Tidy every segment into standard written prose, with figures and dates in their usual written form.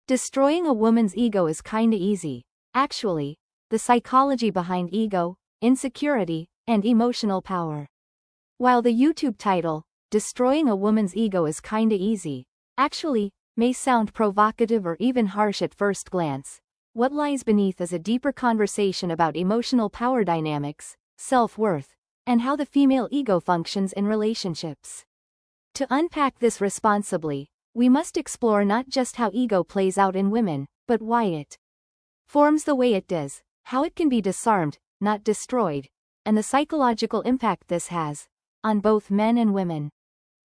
Destroying a woman's ego is kinda easy. Actually, the psychology behind ego, insecurity, and emotional power. While the YouTube title, Destroying a Woman's Ego is Kinda Easy, actually, may sound provocative or even harsh at first glance, what lies beneath is a deeper conversation about emotional power dynamics, self-worth, and how the female ego functions in relationships. To unpack this responsibly, we must explore not just how ego plays out in women, but why it forms the way it does, how it can be disarmed, not destroyed, and the psychological impact this has on both men and women.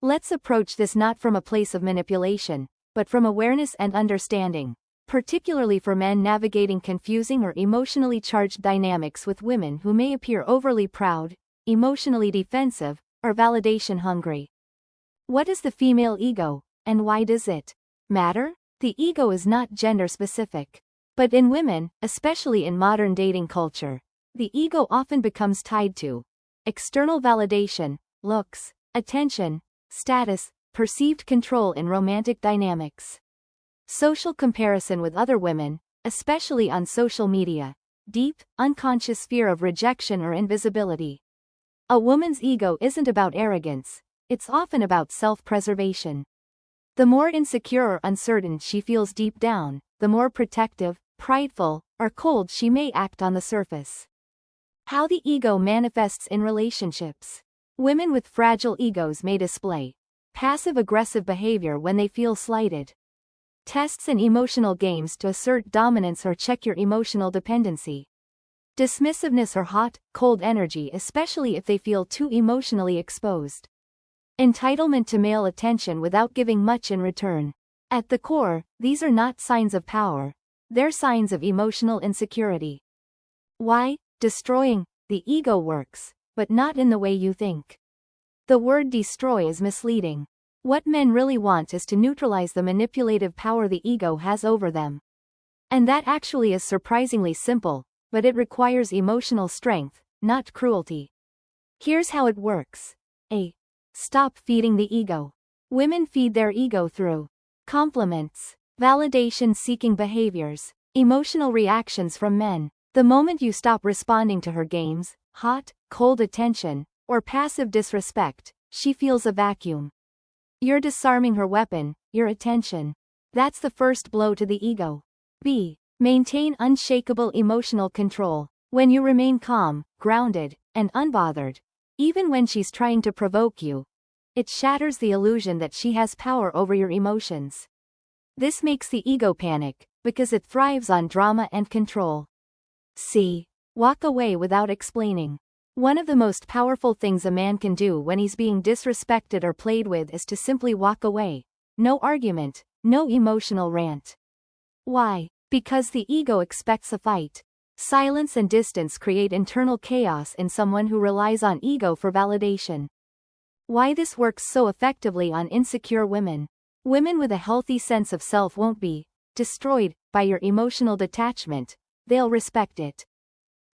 Let's approach this not from a place of manipulation, but from awareness and understanding, particularly for men navigating confusing or emotionally charged dynamics with women who may appear overly proud, emotionally defensive, or validation hungry. What is the female ego, and why does it matter? The ego is not gender specific. But in women, especially in modern dating culture, the ego often becomes tied to external validation, looks, attention, status, perceived control in romantic dynamics, social comparison with other women, especially on social media, deep, unconscious fear of rejection or invisibility. A woman's ego isn't about arrogance, it's often about self-preservation. The more insecure or uncertain she feels deep down, the more protective, prideful, or cold she may act on the surface. How the ego manifests in relationships. Women with fragile egos may display passive-aggressive behavior when they feel slighted. Tests and emotional games to assert dominance or check your emotional dependency. Dismissiveness or hot, cold energy, especially if they feel too emotionally exposed. Entitlement to male attention without giving much in return. At the core, these are not signs of power, they're signs of emotional insecurity. Why? Destroying the ego works, but not in the way you think. The word destroy is misleading. What men really want is to neutralize the manipulative power the ego has over them. And that actually is surprisingly simple, but it requires emotional strength, not cruelty. Here's how it works. A. Stop feeding the ego. Women feed their ego through compliments, validation-seeking behaviors, emotional reactions from men. The moment you stop responding to her games, hot, cold attention, or passive disrespect, she feels a vacuum. You're disarming her weapon, your attention. That's the first blow to the ego. B. Maintain unshakable emotional control. When you remain calm, grounded, and unbothered, even when she's trying to provoke you, it shatters the illusion that she has power over your emotions. This makes the ego panic, because it thrives on drama and control. C. Walk away without explaining. One of the most powerful things a man can do when he's being disrespected or played with is to simply walk away. No argument, no emotional rant. Why? Because the ego expects a fight. Silence and distance create internal chaos in someone who relies on ego for validation. Why this works so effectively on insecure women. Women with a healthy sense of self won't be destroyed by your emotional detachment, they'll respect it.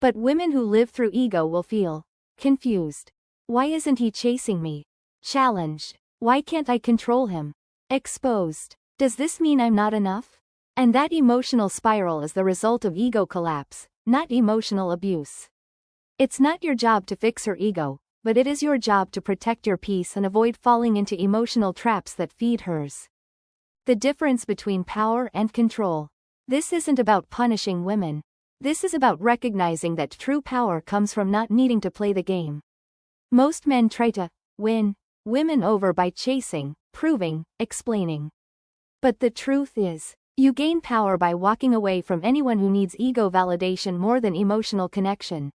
But women who live through ego will feel confused. Why isn't he chasing me? Challenged. Why can't I control him? Exposed. Does this mean I'm not enough? And that emotional spiral is the result of ego collapse, not emotional abuse. It's not your job to fix her ego, but it is your job to protect your peace and avoid falling into emotional traps that feed hers. The difference between power and control. This isn't about punishing women. This is about recognizing that true power comes from not needing to play the game. Most men try to win women over by chasing, proving, explaining. But the truth is, you gain power by walking away from anyone who needs ego validation more than emotional connection.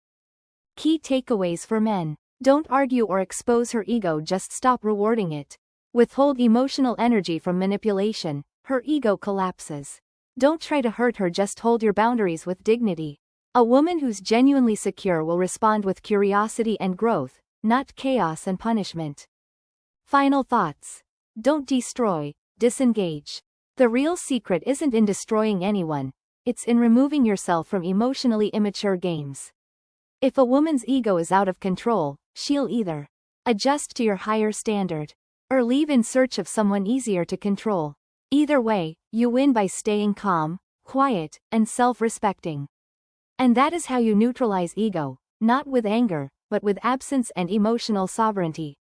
Key takeaways for men. Don't argue or expose her ego, just stop rewarding it. Withhold emotional energy from manipulation, her ego collapses. Don't try to hurt her, just hold your boundaries with dignity. A woman who's genuinely secure will respond with curiosity and growth, not chaos and punishment. Final thoughts. Don't destroy, disengage. The real secret isn't in destroying anyone, it's in removing yourself from emotionally immature games. If a woman's ego is out of control, she'll either adjust to your higher standard, or leave in search of someone easier to control. Either way, you win by staying calm, quiet, and self-respecting. And that is how you neutralize ego, not with anger, but with absence and emotional sovereignty.